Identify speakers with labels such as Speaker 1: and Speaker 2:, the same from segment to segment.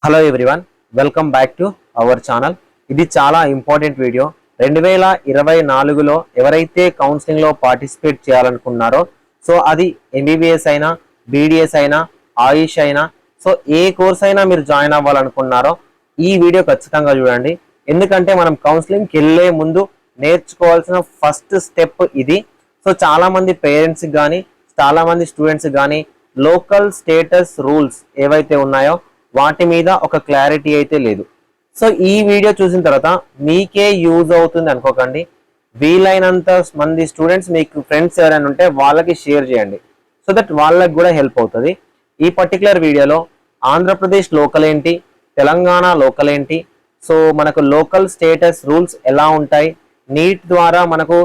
Speaker 1: Hello everyone, welcome back to our channel. ఇది చాలా important video. 2024లో ఎవరైతే కౌన్సిలింగ్లో పార్టిసిపేట్ చేయాలనుకున్నారో సో అది ఎంబీబీఎస్ అయినా, బీడీఎస్ అయినా, ఆయుష్ అయినా, సో ఏ కోర్స్ అయినా మీరు జాయిన్ అవ్వాలనుకున్నారో ఈ వీడియో ఖచ్చితంగా చూడండి. ఎందుకంటే మనం కౌన్సిలింగ్కి వెళ్ళే ముందు నేర్చుకోవాల్సిన ఫస్ట్ స్టెప్ ఇది. సో చాలా మంది పేరెంట్స్కి కానీ, చాలా మంది స్టూడెంట్స్కి కానీ లోకల్ స్టేటస్ రూల్స్ ఏవైతే ఉన్నాయో వాటి మీద ఒక క్లారిటీ అయితే లేదు. సో ఈ వీడియో చూసిన తర్వాత మీకే యూజ్ అవుతుంది అనుకోకండి. వీలైనంత మంది స్టూడెంట్స్, మీకు ఫ్రెండ్స్ ఎవరైనా ఉంటే వాళ్ళకి షేర్ చేయండి, సో దట్ వాళ్ళకి కూడా హెల్ప్ అవుతుంది. ఈ పర్టికులర్ వీడియోలో ఆంధ్రప్రదేశ్ లోకల్ ఏంటి, తెలంగాణ లోకల్ ఏంటి, సో మనకు లోకల్ స్టేటస్ రూల్స్ ఎలా ఉంటాయి, నీట్ ద్వారా మనకు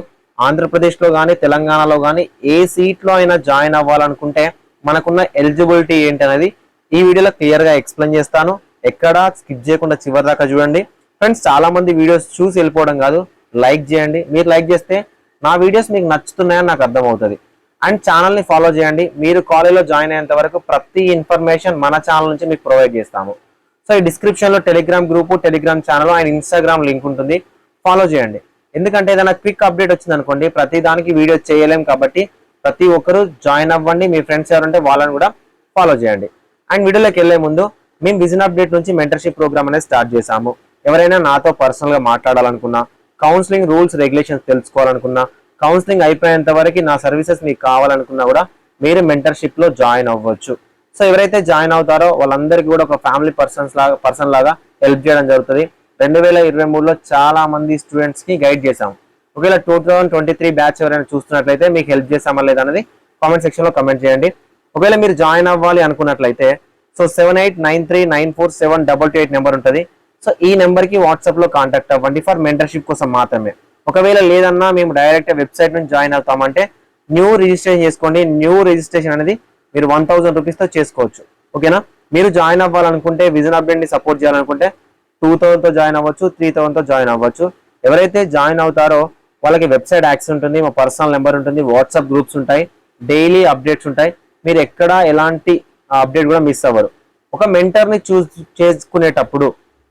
Speaker 1: ఆంధ్రప్రదేశ్లో కానీ తెలంగాణలో కానీ ఏ సీట్లో అయినా జాయిన్ అవ్వాలనుకుంటే మనకున్న ఎలిజిబిలిటీ ఏంటి అనేది ఈ వీడియోలో క్లియర్గా ఎక్స్ప్లెయిన్ చేస్తాను. ఎక్కడా స్కిప్ చేయకుండా చివరి దాకా చూడండి. ఫ్రెండ్స్, చాలా మంది వీడియోస్ చూసి వెళ్ళిపోవడం కాదు, లైక్ చేయండి. మీరు లైక్ చేస్తే నా వీడియోస్ మీకు నచ్చుతున్నాయని నాకు అర్థమవుతుంది. అండ్ ఛానల్ని ఫాలో చేయండి. మీరు కాలేజ్లో జాయిన్ అయ్యేంత వరకు ప్రతి ఇన్ఫర్మేషన్ మన ఛానల్ నుంచి మీకు ప్రొవైడ్ చేస్తాము. సో ఈ డిస్క్రిప్షన్లో Telegram group, Telegram channel and Instagram link ఉంటుంది, ఫాలో చేయండి. ఎందుకంటే ఏదైనా క్విక్ అప్డేట్ వచ్చింది అనుకోండి, ప్రతి దానికి వీడియో చేయలేం కాబట్టి ప్రతి ఒక్కరు జాయిన్ అవ్వండి. మీ ఫ్రెండ్స్ ఎవరుంటే వాళ్ళని కూడా ఫాలో చేయండి. అండ్ వీడియోలోకి వెళ్లే ముందు మేము విజన్ అప్డేట్ నుంచి మెంటర్షిప్ ప్రోగ్రామ్ అనేది స్టార్ట్ చేశాము. ఎవరైనా నాతో పర్సనల్గా మాట్లాడాలనుకున్నా, కౌన్సిలింగ్ రూల్స్ రెగ్యులేషన్స్ తెలుసుకోవాలనుకున్నా, కౌన్సిలింగ్ అయిపోయేంత వరకు నా సర్వీసెస్ మీకు కావాలనుకున్నా కూడా మీరు మెంటర్షిప్లో జాయిన్ అవ్వచ్చు. సో ఎవరైతే జాయిన్ అవుతారో వాళ్ళందరికీ కూడా ఒక ఫ్యామిలీ పర్సన్ లాగా హెల్ప్ చేయడం జరుగుతుంది. 2023లో చాలా మంది స్టూడెంట్స్కి గైడ్ చేశాము. ఒకవేళ 2023 బ్యాచ్ ఎవరైనా చూస్తున్నట్లయితే మీకు హెల్ప్ చేసామా లేదా అనేది కామెంట్ సెక్షన్లో కమెంట్ చేయండి. ఒకవేళ మీరు జాయిన్ అవ్వాలి అనుకున్నట్లయితే సో 7893947228 నెంబర్ ఉంటుంది. సో ఈ నెంబర్కి వాట్సాప్లో కాంటాక్ట్ అవ్వండి ఫర్ మెంటర్షిప్ కోసం మాత్రమే. ఒకవేళ లేదన్నా మేము డైరెక్ట్ వెబ్సైట్ నుంచి జాయిన్ అవుతామంటే న్యూ రిజిస్ట్రేషన్ చేసుకోండి. న్యూ రిజిస్ట్రేషన్ అనేది మీరు 1000 రూపీస్తో చేసుకోవచ్చు. ఓకేనా? మీరు జాయిన్ అవ్వాలనుకుంటే, విజన్ అప్డేట్ని సపోర్ట్ చేయాలనుకుంటే 2000తో జాయిన్ అవ్వచ్చు, 3000తో జాయిన్ అవ్వచ్చు. ఎవరైతే జాయిన్ అవుతారో వాళ్ళకి వెబ్సైట్ యాక్సెస్ ఉంటుంది, మా పర్సనల్ నెంబర్ ఉంటుంది, వాట్సాప్ గ్రూప్స్ ఉంటాయి, డైలీ అప్డేట్స్ ఉంటాయి. మీరు ఎక్కడ ఎలాంటి అప్డేట్ కూడా మిస్ అవ్వరు. ఒక మెంటర్ని చూస్ చేసుకునేటప్పుడు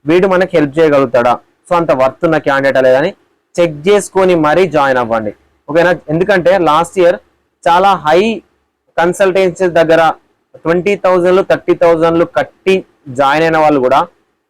Speaker 1: వీడు మనకి హెల్ప్ చేయగలుగుతాడా, సో అంత వర్త్ ఉన్న క్యాండిడేట్ లేదని చెక్ చేసుకొని మరీ జాయిన్ అవ్వండి. ఓకేనా? ఎందుకంటే లాస్ట్ ఇయర్ చాలా హై కన్సల్టెన్సీ దగ్గర 20,000 30,000 కట్టి జాయిన్ అయిన వాళ్ళు కూడా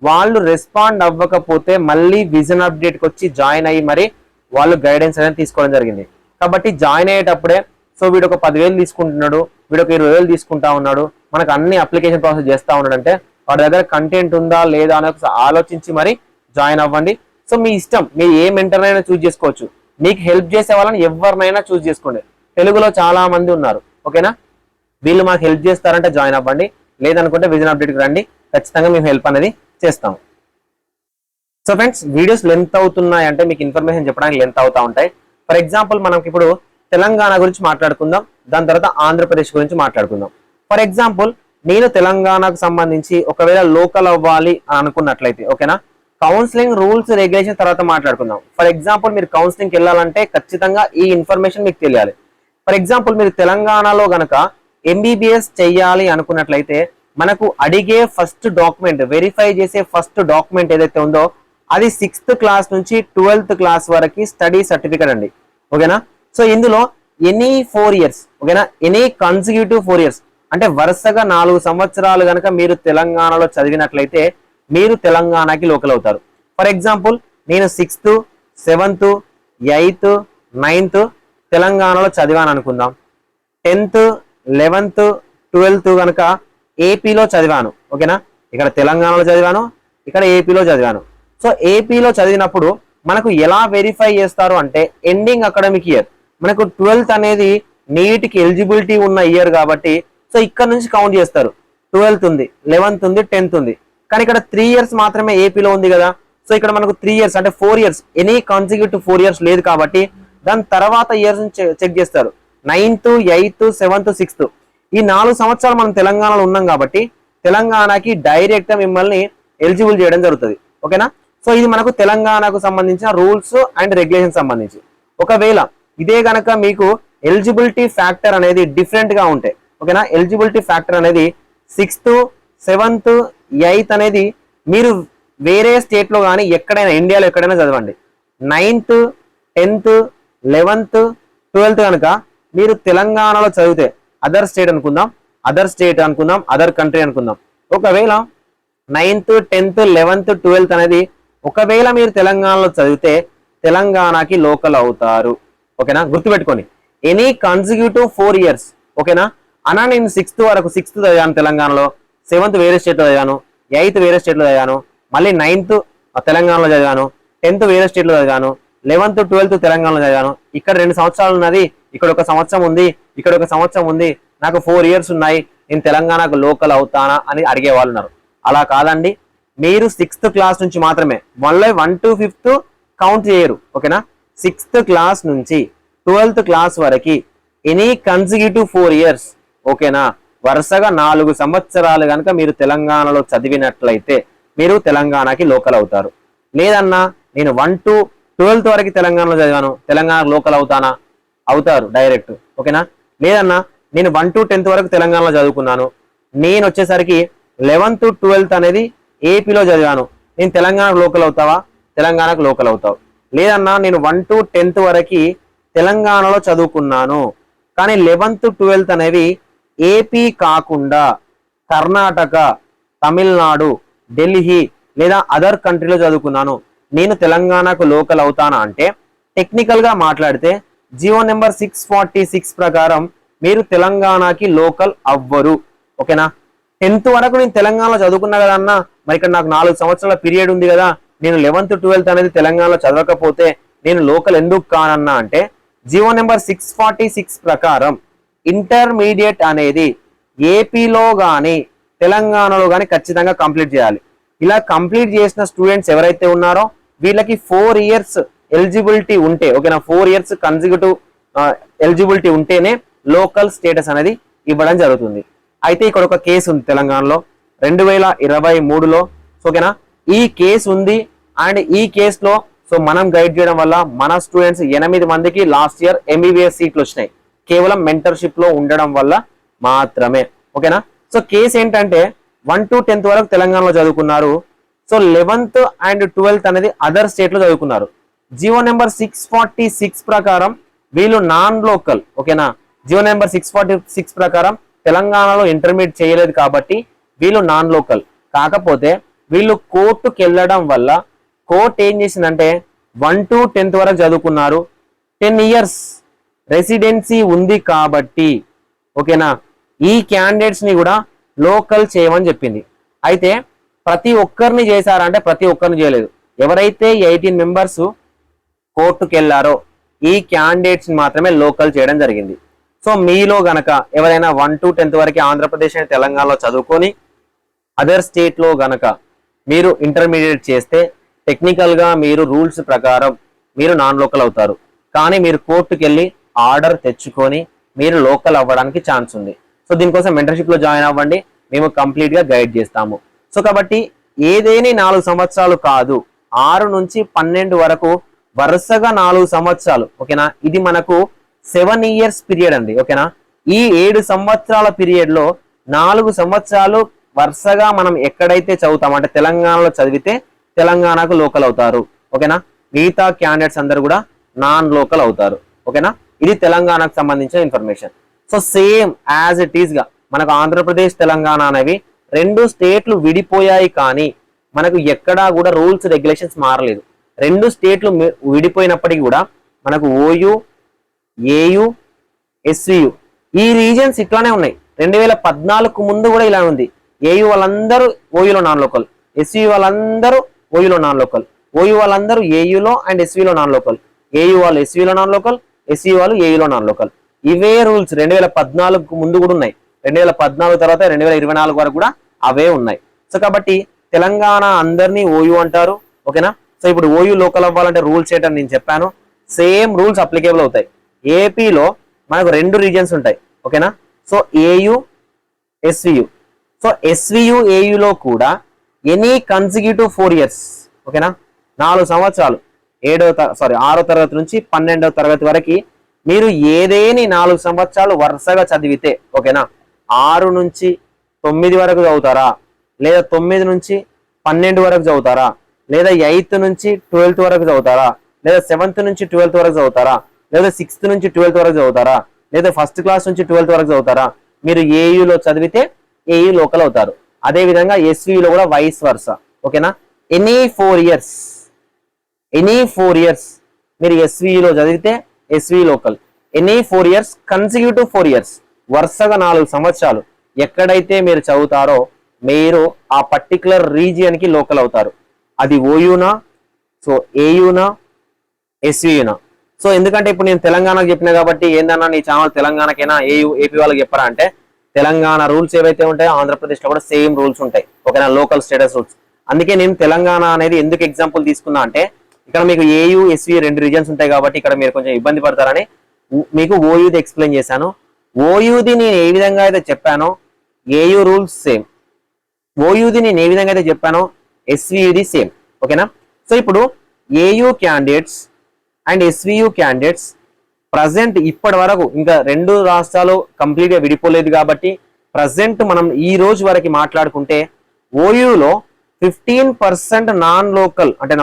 Speaker 1: వాళ్ళు రెస్పాండ్ అవ్వకపోతే మళ్ళీ విజన్ అప్డేట్కి వచ్చి జాయిన్ అయ్యి మరి వాళ్ళు గైడెన్స్ అనేది తీసుకోవడం జరిగింది. కాబట్టి జాయిన్ అయ్యేటప్పుడే సో వీడు ఒక 10,000 తీసుకుంటున్నాడు, వీడు ఒక 20,000 తీసుకుంటా ఉన్నాడు, మనకు అన్ని అప్లికేషన్ ప్రాసెస్ చేస్తూ ఉన్నాడు అంటే వాడి దగ్గర కంటెంట్ ఉందా లేదా అని ఆలోచించి మరి జాయిన్ అవ్వండి. సో మీ ఇష్టం, మీరు ఏ మెంటర్ అయినా చూస్ చేసుకోవచ్చు. మీకు హెల్ప్ చేసే వాళ్ళని ఎవరినైనా చూస్ చేసుకోండి. తెలుగులో చాలా మంది ఉన్నారు. ఓకేనా? వీళ్ళు మాకు హెల్ప్ చేస్తారంటే జాయిన్ అవ్వండి, లేదనుకుంటే విజన్ అప్డేట్కి రండి, ఖచ్చితంగా మేము హెల్ప్ అనేది చేస్తాం. సో ఫ్రెండ్స్, వీడియోస్ లెంత్ అవుతున్నాయి అంటే మీకు ఇన్ఫర్మేషన్ చెప్పడానికి లెంత్ అవుతా ఉంటాయి. ఫర్ ఎగ్జాంపుల్ మనం ఇప్పుడు తెలంగాణ గురించి మాట్లాడుకుందాం, దాని తర్వాత ఆంధ్రప్రదేశ్ గురించి మాట్లాడుకుందాం. ఫర్ ఎగ్జాంపుల్ నేను తెలంగాణకు సంబంధించి ఒకవేళ లోకల్ అవ్వాలి అని అనుకున్నట్లయితే, ఓకేనా, కౌన్సిలింగ్ రూల్స్ రెగ్యులేషన్ తర్వాత మాట్లాడుకుందాం. ఫర్ ఎగ్జాంపుల్ మీరు కౌన్సిలింగ్కి వెళ్ళాలంటే ఖచ్చితంగా ఈ ఇన్ఫర్మేషన్ మీకు తెలియాలి. ఫర్ ఎగ్జాంపుల్ మీరు తెలంగాణలో గనక ఎంబీబీఎస్ చెయ్యాలి అనుకున్నట్లయితే మనకు అడిగే ఫస్ట్ డాక్యుమెంట్, వెరిఫై చేసే ఫస్ట్ డాక్యుమెంట్ ఏదైతే ఉందో అది 6th క్లాస్ నుంచి 12th క్లాస్ వరకు స్టడీ సర్టిఫికేట్ అండి. ఓకేనా? సో ఇందులో ఎనీ 4 ఇయర్స్, ఓకేనా, ఎనీ కన్సిక్యూటివ్ 4 ఇయర్స్ అంటే వరుసగా 4 సంవత్సరాలు కనుక మీరు తెలంగాణలో చదివినట్లయితే మీరు తెలంగాణకి లోకల్ అవుతారు. ఫర్ ఎగ్జాంపుల్ నేను 6th, 7th, 8th, 9th తెలంగాణలో చదివాను అనుకుందాం. 10th, 11th, 12th కనుక ఏపీలో చదివాను. ఓకేనా? ఇక్కడ తెలంగాణలో చదివాను, ఇక్కడ ఏపీలో చదివాను. సో ఏపీలో చదివినప్పుడు మనకు ఎలా వెరిఫై చేస్తారు అంటే ఎండింగ్ అకాడమిక్ ఇయర్, మనకు 12th అనేది నీట్కి ఎలిజిబిలిటీ ఉన్న ఇయర్ కాబట్టి సో ఇక్కడ నుంచి కౌంట్ చేస్తారు. 12th ఉంది, 11th ఉంది, 10th ఉంది, కానీ ఇక్కడ 3 ఇయర్స్ మాత్రమే ఏపీలో ఉంది కదా. సో ఇక్కడ మనకు 3 ఇయర్స్ అంటే 4 ఇయర్స్, ఎనీ కాన్సిక్యూటివ్ 4 ఇయర్స్ లేదు కాబట్టి దాని తర్వాత ఇయర్స్ చెక్ చేస్తారు. 9th, 8th, 7th, 6th ఈ 4 సంవత్సరాలు మనం తెలంగాణలో ఉన్నాం కాబట్టి తెలంగాణకి డైరెక్ట్గా మిమ్మల్ని ఎలిజిబుల్ చేయడం జరుగుతుంది. ఓకేనా? సో ఇది మనకు తెలంగాణకు సంబంధించిన రూల్స్ అండ్ రెగ్యులేషన్ సంబంధించి. ఒకవేళ ఇదే గనక మీకు ఎలిజిబిలిటీ ఫ్యాక్టర్ అనేది డిఫరెంట్ గా ఉంటాయి. ఓకేనా? ఎలిజిబిలిటీ ఫ్యాక్టర్ అనేది 6th, 7th, ఎయిత్ అనేది మీరు వేరే స్టేట్లో కానీ ఎక్కడైనా ఇండియాలో ఎక్కడైనా చదవండి. 9th 10th 11th 12th కనుక మీరు తెలంగాణలో చదివితే అదర్ స్టేట్ అనుకుందాం, అదర్ కంట్రీ అనుకుందాం. ఒకవేళ 9th 10th 11th 12th అనేది ఒకవేళ మీరు తెలంగాణలో చదివితే తెలంగాణకి లోకల్ అవుతారు. ఓకేనా, గుర్తుపెట్టుకోండి. Any consecutive 4 years. ఓకేనా అన్నా, నేను 6th చదివాను తెలంగాణలో, 7th వేరే స్టేట్లో చదివాను, 8th వేరే స్టేట్లో చదివాను, మళ్ళీ 9th తెలంగాణలో చదివాను, 10th వేరే స్టేట్లో చదివాను, 11th 12th తెలంగాణలో చదివాను. ఇక్కడ 2 సంవత్సరాలు ఉన్నది, ఇక్కడ 1 సంవత్సరం ఉంది, ఇక్కడ 1 సంవత్సరం ఉంది, నాకు 4 years ఉన్నాయి, నేను తెలంగాణకు లోకల్ అవుతానా అని అడిగే వాళ్ళు ఉన్నారు. అలా కాదండి, మీరు 6th క్లాస్ నుంచి మాత్రమే, మళ్ళీ 1 to 5th కౌంట్ చేయరు. ఓకేనా, 6th క్లాస్ నుంచి 12th క్లాస్ వరకు ఎనీ కన్సిక్యూటివ్ 4 years. ఓకేనా, వరుసగా 4 సంవత్సరాలు కనుక మీరు తెలంగాణలో చదివినట్లయితే మీరు తెలంగాణకి లోకల్ అవుతారు. లేదన్నా నేను 1 to 12th వరకు తెలంగాణలో చదివాను, తెలంగాణకు లోకల్ అవుతానా? అవుతారు డైరెక్ట్. ఓకేనా, లేదన్నా నేను 1 to 10th వరకు తెలంగాణలో చదువుకున్నాను, నేను వచ్చేసరికి 11th 12th అనేది ఏపీలో చదివాను, నేను తెలంగాణకు లోకల్ అవుతావా? తెలంగాణకు లోకల్ అవుతావు. లేదన్నా నేను 1 to 10th వరకు తెలంగాణలో చదువుకున్నాను, కానీ 11th 12th అనేవి ఏపీ కాకుండా కర్ణాటక, తమిళనాడు, ఢిల్లీ లేదా అదర్ కంట్రీలో చదువుకున్నాను, నేను తెలంగాణకు లోకల్ అవుతానా అంటే టెక్నికల్ గా మాట్లాడితే జియో నెంబర్ 646 ప్రకారం మీరు తెలంగాణకి లోకల్ అవ్వరు. ఓకేనా, 10th వరకు నేను తెలంగాణలో చదువుకున్నా కదా అన్న, మరి ఇక్కడ నాకు 4 సంవత్సరాల పీరియడ్ ఉంది కదా, నేను 11th 12th అనేది తెలంగాణలో చదవకపోతే నేను లోకల్ ఎందుకు కానన్నా అంటే జియో నెంబర్ 646 ప్రకారం ఇంటర్మీడియట్ అనేది ఏపీలో కానీ తెలంగాణలో కానీ ఖచ్చితంగా కంప్లీట్ చేయాలి. ఇలా కంప్లీట్ చేసిన స్టూడెంట్స్ ఎవరైతే ఉన్నారో వీళ్ళకి 4 years ఎలిజిబిలిటీ ఉంటే, ఓకేనా, 4 years కన్సిక్యూటివ్ ఎలిజిబిలిటీ ఉంటేనే లోకల్ స్టేటస్ అనేది ఇవ్వడం జరుగుతుంది. అయితే ఇక్కడ ఒక కేసు ఉంది తెలంగాణలో 2023లో. ఓకేనా, ఈ కేసు ఉంది అండ్ ఈ కేసులో మనం గైడ్ చేయడం వల్ల మన స్టూడెంట్స్ 8 మందికి లాస్ట్ ఇయర్ MBBS సీట్లు వచ్చినాయి, కేవలం మెంటర్షిప్ లో ఉండడం వల్ల మాత్రమే. ఓకేనా, కేసు ఏంటంటే 1 to 10th వరకు తెలంగాణలో చదువుకున్నారు, 11th and 12th అనేది అదర్ స్టేట్ లో చదువుకున్నారు. జియో నెంబర్ 646 ప్రకారం వీళ్ళు నాన్ లోకల్. ఓకేనా, జియో నెంబర్ 646 ప్రకారం తెలంగాణలో ఇంటర్మీడియట్ చేయలేదు కాబట్టి వీళ్ళు నాన్ లోకల్. కాకపోతే వీళ్ళు కోర్టుకు వెళ్ళడం వల్ల కోర్టు ఏం చేసిందంటే 1 to 10th వరకు చదువుకున్నారు, 10 years రెసిడెన్సీ ఉంది కాబట్టి ఓకేనా ఈ క్యాండిడేట్స్ ని కూడా లోకల్ చేయమని చెప్పింది. అయితే ప్రతి ఒక్కరిని చేశారంటే ప్రతి ఒక్కరిని చేయలేదు. ఎవరైతే 18 members కోర్టుకు వెళ్ళారో ఈ క్యాండిడేట్స్ ని మాత్రమే లోకల్ చేయడం జరిగింది. మీలో గనక ఎవరైనా 1 to 10th వరకు ఆంధ్రప్రదేశ్ అండ్ తెలంగాణలో చదువుకొని అదర్ స్టేట్ లో గనక మీరు ఇంటర్మీడియట్ చేస్తే టెక్నికల్ గా మీరు రూల్స్ ప్రకారం మీరు నాన్ లోకల్ అవుతారు. కానీ మీరు కోర్టుకు వెళ్ళి ఆర్డర్ తెచ్చుకొని మీరు లోకల్ అవ్వడానికి ఛాన్స్ ఉంది. దీనికోసం మెంటర్షిప్ లో జాయిన్ అవ్వండి, మేము కంప్లీట్ గా గైడ్ చేస్తాము. కాబట్టి ఏదేని 4 సంవత్సరాలు కాదు, 6 నుంచి 12 వరకు వరుసగా 4 సంవత్సరాలు. ఓకేనా, ఇది మనకు 7 years పీరియడ్ అండి. ఓకేనా, ఈ 7 సంవత్సరాల పీరియడ్ లో 4 సంవత్సరాలు వరుసగా మనం ఎక్కడైతే చదువుతాం అంటే తెలంగాణలో చదివితే తెలంగాణకు లోకల్ అవుతారు. ఓకేనా, మిగతా క్యాండిడేట్స్ అందరు కూడా నాన్ లోకల్ అవుతారు. ఓకేనా, ఇది తెలంగాణకు సంబంధించిన information. Same as it is గా మనకు ఆంధ్రప్రదేశ్ తెలంగాణ అనేవి 2 స్టేట్లు విడిపోయాయి, కానీ మనకు ఎక్కడా కూడా రూల్స్ రెగ్యులేషన్స్ మారలేదు. 2 స్టేట్లు విడిపోయినప్పటికీ కూడా మనకు ఓయూ, ఏయు, ఎస్వియు ఈ రీజన్స్ ఇట్లానే ఉన్నాయి. 2014 ముందు కూడా ఇలా ఉంది. ఏయు వాళ్ళందరూ ఓయూలో నాన్ లోకల్, ఎస్వియు వాళ్ళందరూ ఓయూలో నాన్ లోకల్, ఓయూ వాళ్ళందరూ ఏయులో అండ్ ఎస్విలో నాన్ లోకల్, ఏయు వాళ్ళు ఎస్విలో నాన్ లోకల్, ఎస్వి వాళ్ళు ఏయులో నాన్ లోకల్. ఇవే రూల్స్ 2014 ముందు కూడా ఉన్నాయి. 2014 తర్వాత 2024 వరకు కూడా అవే ఉన్నాయి. కాబట్టి తెలంగాణ అందరినీ ఓయూ అంటారు. ఓకేనా, ఇప్పుడు ఓయూ లోకల్ అవ్వాలంటే రూల్స్ ఏంటని నేను చెప్పాను. సేమ్ రూల్స్ అప్లికేబుల్ అవుతాయి. ఏపీలో మనకు 2 రీజన్స్ ఉంటాయి. ఓకేనా, ఏయు, ఎస్వియు. ఎస్వియు ఏయులో కూడా ఎనీ కన్సిక్యూటివ్ 4 years. ఓకేనా, 4 సంవత్సరాలు 6వ తరగతి నుంచి 12వ తరగతి వరకు మీరు ఏదేని 4 సంవత్సరాలు వరుసగా చదివితే, ఓకేనా, 6 నుంచి 9 వరకు చదువుతారా, లేదా 9 నుంచి 12 వరకు చదువుతారా, లేదా 8th నుంచి 12th వరకు చదువుతారా, లేదా 7th నుంచి 12th వరకు చదువుతారా, లేదా 6th నుంచి 12th వరకు చదువుతారా, లేదా ఫస్ట్ క్లాస్ నుంచి 12th వరకు చదువుతారా, మీరు ఏయులో చదివితే ఏయు లోకల్ అవుతారు. అదే విధంగా ఎస్విలో కూడా వైస్ వర్స. ఓకేనా, ఎనీ 4 ఇయర్స్ మీరు ఎస్విలో చదివితే SV local. Any 4 years consecutive 4 years వరుసగా 4 సంవత్సరాలు ఎక్కడైతే మీరు చదువుతారో మీరు ఆ పర్టికులర్ రీజియన్ కి లోకల్ అవుతారు. అది ఓయూనా, సో ఏయునా, ఎస్వియునా. సో ఎందుకంటే ఇప్పుడు నేను తెలంగాణకు చెప్పినా కాబట్టి ఏందన్నా నీ ఛానల్ తెలంగాణకైనా ఏయు ఏపీ వాళ్ళకి చెప్పరా అంటే, తెలంగాణ రూల్స్ ఏవైతే ఉంటాయో ఆంధ్రప్రదేశ్ లో కూడా సేమ్ రూల్స్ ఉంటాయి. ఓకేనా, లోకల్ స్టేటస్ రూల్స్. అందుకే నేను తెలంగాణ అనేది ఎందుకు ఎగ్జాంపుల్ తీసుకున్నా అంటే, ఇక్కడ మీకు ఏయు ఎస్వి 2 రీజన్స్ ఉంటాయి కాబట్టి ఇక్కడ మీరు కొంచెం ఇబ్బంది పడతారని మీకు ఓయూది ఎక్స్ప్లెయిన్ చేశాను. ఓయూది నేను ఏ విధంగా అయితే చెప్పానో ఏయు రూల్స్ సేమ్, ఓయూది నేను ఏ విధంగా అయితే చెప్పానో ఎస్వియుది సేమ్. ఓకేనా, సో ఇప్పుడు AU candidates and SVU candidates present ఇప్పటి వరకు ఇంకా 2 రాష్ట్రాలు కంప్లీట్ గా విడిపోలేదు కాబట్టి ప్రజెంట్ మనం ఈ రోజు వరకు మాట్లాడుకుంటే ఓయూలో 15% నాన్ లోకల్ అంటే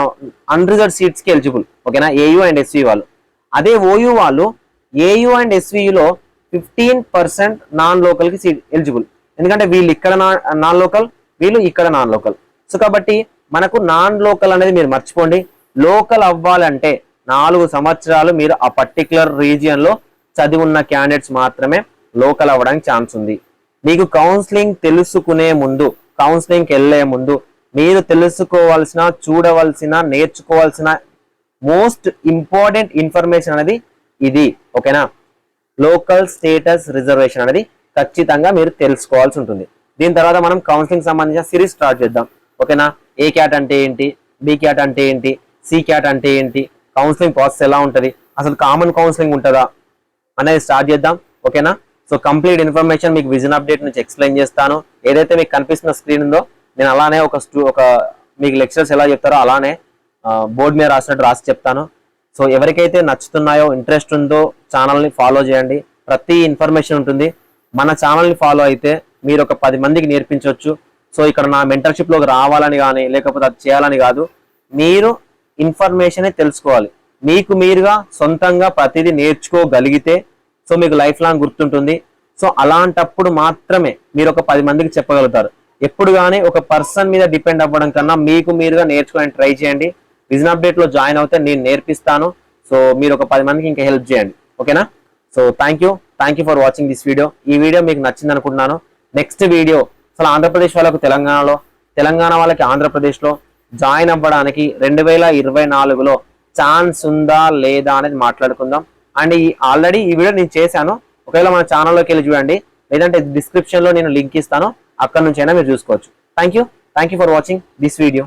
Speaker 1: అన్రిజర్వ్డ్ సీట్స్ కి ఎలిజిబుల్. ఓకేనా, ఏయు అండ్ ఎస్వి వాళ్ళు. అదే ఓయూ వాళ్ళు ఏయు అండ్ ఎస్విలో 15% నాన్ లోకల్ కి సీట్ ఎలిజిబుల్. ఎందుకంటే వీళ్ళు ఇక్కడ నాన్ లోకల్, వీళ్ళు ఇక్కడ నాన్ లోకల్. సో కాబట్టి మనకు నాన్ లోకల్ అనేది మీరు మర్చిపోండి. లోకల్ అవ్వాలంటే 4 సంవత్సరాలు మీరు ఆ పర్టికులర్ రీజియన్ లో చదివి ఉన్న క్యాండిడేట్స్ మాత్రమే లోకల్ అవ్వడానికి ఛాన్స్ ఉంది. మీకు కౌన్సిలింగ్ తెలుసుకునే ముందు, కౌన్సిలింగ్కి వెళ్లే ముందు మీరు తెలుసుకోవాల్సిన, చూడవలసిన, నేర్చుకోవాల్సిన మోస్ట్ ఇంపార్టెంట్ ఇన్ఫర్మేషన్ అనేది ఇది. ఓకేనా, లోకల్ స్టేటస్ రిజర్వేషన్ అనేది ఖచ్చితంగా మీరు తెలుసుకోవాల్సి ఉంటుంది. దీని తర్వాత మనం కౌన్సిలింగ్ సంబంధించిన సిరీస్ స్టార్ట్ చేద్దాం. ఓకేనా, ఏ క్యాట్ అంటే ఏంటి, బి క్యాట్ అంటే ఏంటి, సి క్యాట్ అంటే ఏంటి, కౌన్సిలింగ్ ప్రాసెస్ ఎలా ఉంటుంది, అసలు కామన్ కౌన్సిలింగ్ ఉంటుందా అనేది స్టార్ట్ చేద్దాం. ఓకేనా, సో కంప్లీట్ ఇన్ఫర్మేషన్ మీకు విజన్ అప్డేట్ నుంచి ఎక్స్ప్లెయిన్ చేస్తాను. ఏదైతే మీకు కనిపిస్తున్న స్క్రీన్ ఉందో నేను అలానే ఒక మీకు లెక్చర్స్ ఎలా చెప్తారో అలానే బోర్డు మీద రాసినట్టు రాసి చెప్తాను. సో ఎవరికైతే నచ్చుతున్నాయో, ఇంట్రెస్ట్ ఉందో ఛానల్ని ఫాలో చేయండి. ప్రతి ఇన్ఫర్మేషన్ ఉంటుంది. మన ఛానల్ని ఫాలో అయితే మీరు ఒక 10 మందికి నేర్పించవచ్చు. సో ఇక్కడ నా మెంటర్షిప్లోకి రావాలని కానీ లేకపోతే అది చేయాలని కాదు, మీరు ఇన్ఫర్మేషన్ తెలుసుకోవాలి. మీకు మీరుగా సొంతంగా ప్రతిదీ నేర్చుకోగలిగితే సో మీకు లైఫ్ లాంగ్ గుర్తుంటుంది. సో అలాంటప్పుడు మాత్రమే మీరు ఒక 10 మందికి చెప్పగలుగుతారు. ఎప్పుడు కానీ ఒక పర్సన్ మీద డిపెండ్ అవ్వడం కన్నా మీకు మీరుగా నేర్చుకోవడానికి ట్రై చేయండి. విజన్ అప్డేట్ లో జాయిన్ అవుతే నేను నేర్పిస్తాను. సో మీరు ఒక 10 మందికి ఇంకా హెల్ప్ చేయండి. ఓకేనా, so thank you for watching this video. ఈ వీడియో మీకు నచ్చింది అనుకుంటున్నాను. నెక్స్ట్ వీడియో అసలు ఆంధ్రప్రదేశ్ వాళ్ళకు తెలంగాణలో, తెలంగాణ వాళ్ళకి ఆంధ్రప్రదేశ్లో జాయిన్ అవ్వడానికి 2024లో ఛాన్స్ ఉందా లేదా అనేది మాట్లాడుకుందాం. అండ్ ఆల్రెడీ ఈ వీడియో నేను చేశాను. ఒకవేళ మన ఛానల్లోకి వెళ్ళి చూడండి, లేదంటే డిస్క్రిప్షన్ లో నేను లింక్ ఇస్తాను, అక్కడ నుంచి అయినా మీరు చూసుకోవచ్చు. Thank you for watching this video.